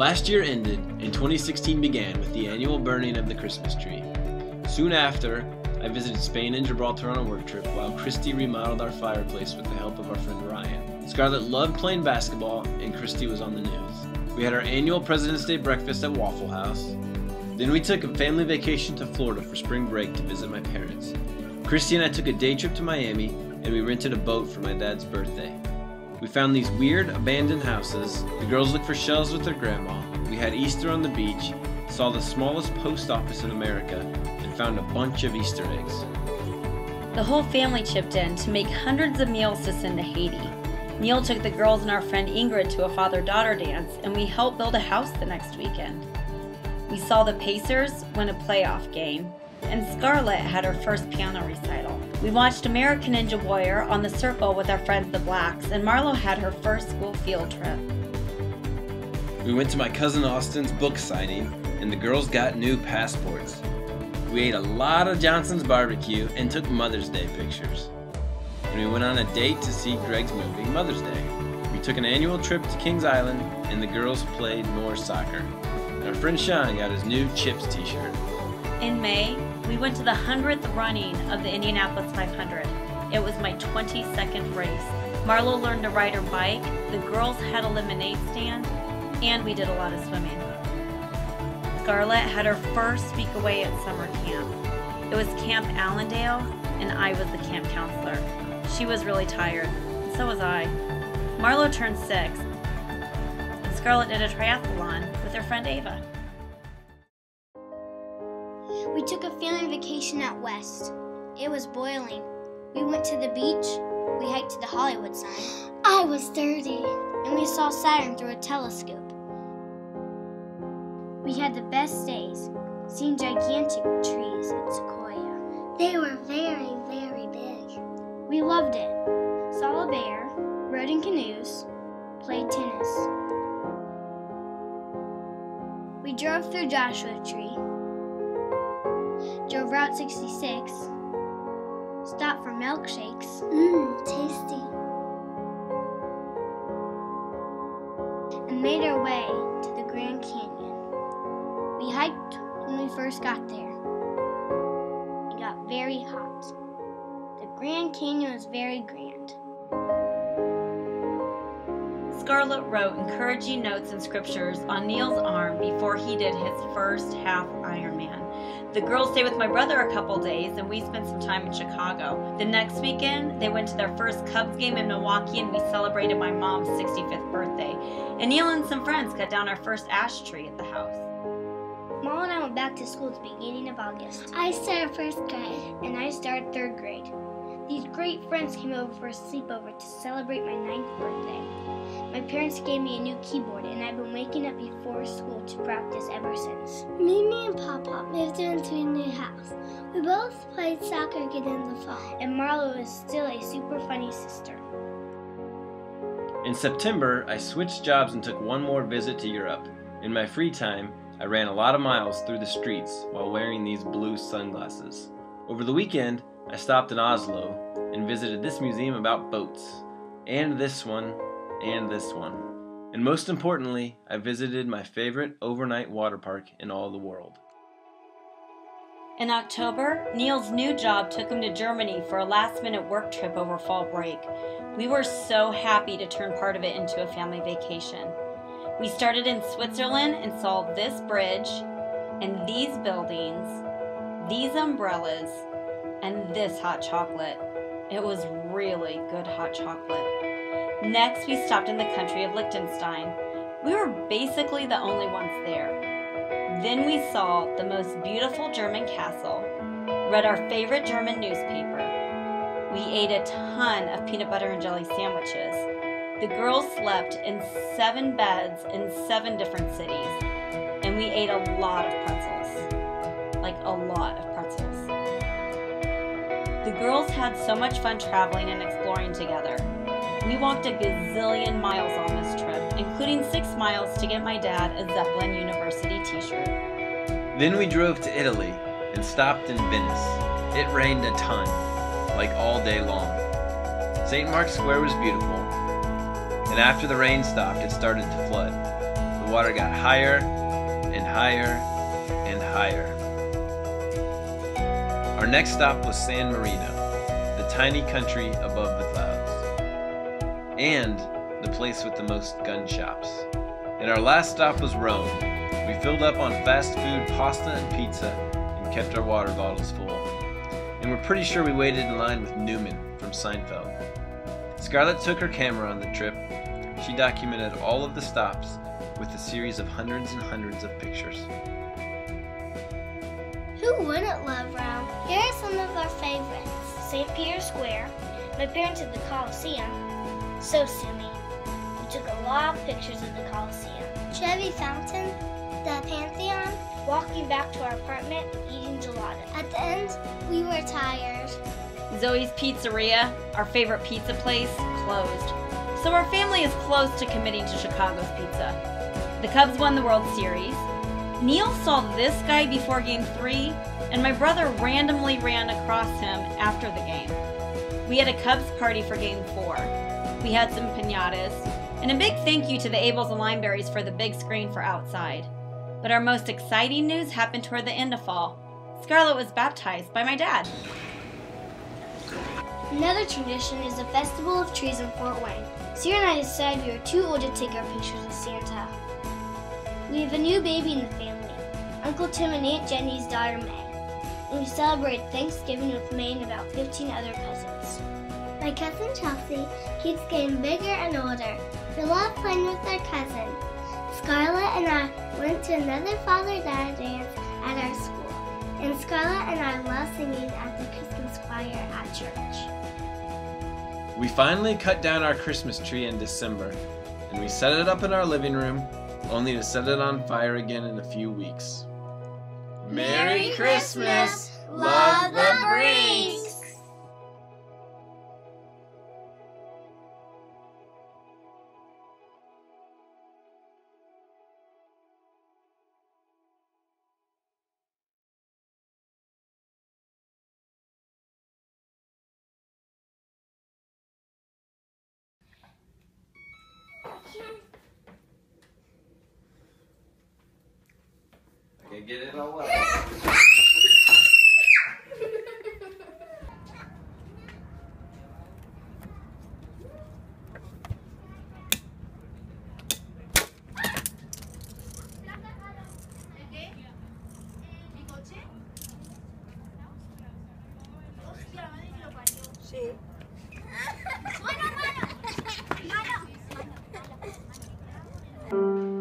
Last year ended, and 2016 began with the annual burning of the Christmas tree. Soon after, I visited Spain and Gibraltar on a work trip while Christy remodeled our fireplace with the help of our friend Ryan. Scarlett loved playing basketball, and Christy was on the news. We had our annual President's Day breakfast at Waffle House. Then we took a family vacation to Florida for spring break to visit my parents. Christy and I took a day trip to Miami, and we rented a boat for my dad's birthday. We found these weird, abandoned houses. The girls looked for shells with their grandma. We had Easter on the beach, saw the smallest post office in America, and found a bunch of Easter eggs. The whole family chipped in to make hundreds of meals to send to Haiti. Neil took the girls and our friend Ingrid to a father-daughter dance, and we helped build a house the next weekend. We saw the Pacers win a playoff game, and Scarlett had her first piano recital. We watched American Ninja Warrior on the Circle with our friends the Blacks, and Marlo had her first school field trip. We went to my cousin Austin's book signing, and the girls got new passports. We ate a lot of Johnson's barbecue and took Mother's Day pictures. And we went on a date to see Greg's movie, Mother's Day. We took an annual trip to Kings Island, and the girls played more soccer. And our friend Sean got his new Chips t-shirt. In May, we went to the 100th running of the Indianapolis 500. It was my 22nd race. Marlo learned to ride her bike, the girls had a lemonade stand, and we did a lot of swimming. Scarlett had her first week away at summer camp. It was Camp Allendale, and I was the camp counselor. She was really tired, and so was I. Marlo turned 6, and Scarlett did a triathlon with her friend Ava. We took a family vacation out west. It was boiling. We went to the beach. We hiked to the Hollywood sign. I was 30. And we saw Saturn through a telescope. We had the best days, seeing gigantic trees at Sequoia. They were very, very big. We loved it. Saw a bear, rode in canoes, played tennis. We drove through Joshua Tree, drove Route 66, stopped for milkshakes. Tasty. And made our way to the Grand Canyon. We hiked when we first got there. It got very hot. The Grand Canyon was very grand. Scarlett wrote encouraging notes and scriptures on Neil's arm before he did his first half Ironman. The girls stayed with my brother a couple days, and we spent some time in Chicago. The next weekend, they went to their first Cubs game in Milwaukee, and we celebrated my mom's 65th birthday. And Neil and some friends cut down our first ash tree at the house. Mom and I went back to school at the beginning of August. I started first grade. And I started third grade. These great friends came over for a sleepover to celebrate my 9th birthday. My parents gave me a new keyboard, and I've been waking up before school to practice ever since. Mimi and Papa moved into a new house. We both played soccer again in the fall. And Marlo is still a super funny sister. In September, I switched jobs and took one more visit to Europe. In my free time, I ran a lot of miles through the streets while wearing these blue sunglasses. Over the weekend, I stopped in Oslo and visited this museum about boats, and this one, and this one. And most importantly, I visited my favorite overnight water park in all the world. In October, Neil's new job took him to Germany for a last-minute work trip over fall break. We were so happy to turn part of it into a family vacation. We started in Switzerland and saw this bridge, and these buildings, these umbrellas, and this hot chocolate. It was really good hot chocolate. Next, we stopped in the country of Liechtenstein. We were basically the only ones there. Then we saw the most beautiful German castle, read our favorite German newspaper. We ate a ton of peanut butter and jelly sandwiches. The girls slept in 7 beds in 7 different cities. And we ate a lot of pretzels. Like a lot of pretzels. The girls had so much fun traveling and exploring together. We walked a gazillion miles on this trip, including 6 miles to get my dad a Zeppelin University t-shirt. Then we drove to Italy and stopped in Venice. It rained a ton, like all day long. St. Mark's Square was beautiful, and after the rain stopped, it started to flood. The water got higher and higher and higher. Our next stop was San Marino, the tiny country above the clouds, and the place with the most gun shops. And our last stop was Rome. We filled up on fast food, pasta and pizza, and kept our water bottles full. And we're pretty sure we waited in line with Newman from Seinfeld. Scarlett took her camera on the trip. She documented all of the stops with a series of hundreds and hundreds of pictures. Who wouldn't love Rome? Here are some of our favorites. St. Peter's Square, my parents at the Colosseum, so silly. We took a lot of pictures of the Colosseum. Trevi Fountain, the Pantheon, walking back to our apartment, eating gelato. At the end, we were tired. Zoe's Pizzeria, our favorite pizza place, closed. So our family is close to committing to Chicago's pizza. The Cubs won the World Series. Neil saw this guy before Game 3, and my brother randomly ran across him after the game. We had a Cubs party for Game 4. We had some piñatas, and a big thank you to the Abels and Limeberries for the big screen for outside. But our most exciting news happened toward the end of fall. Scarlett was baptized by my dad. Another tradition is the Festival of Trees in Fort Wayne. Sierra and I decided we were too old to take our pictures with Santa. We have a new baby in the family, Uncle Tim and Aunt Jenny's daughter May, and we celebrated Thanksgiving with May and about 15 other cousins. My cousin Chelsea keeps getting bigger and older. We love playing with our cousin. Scarlett and I went to another father-daughter dance at our school, and Scarlett and I love singing at the Christmas choir at church. We finally cut down our Christmas tree in December, and we set it up in our living room, only to set it on fire again in a few weeks. Merry Christmas! Love the Brinks! Okay, get it all up. Sí. Mano.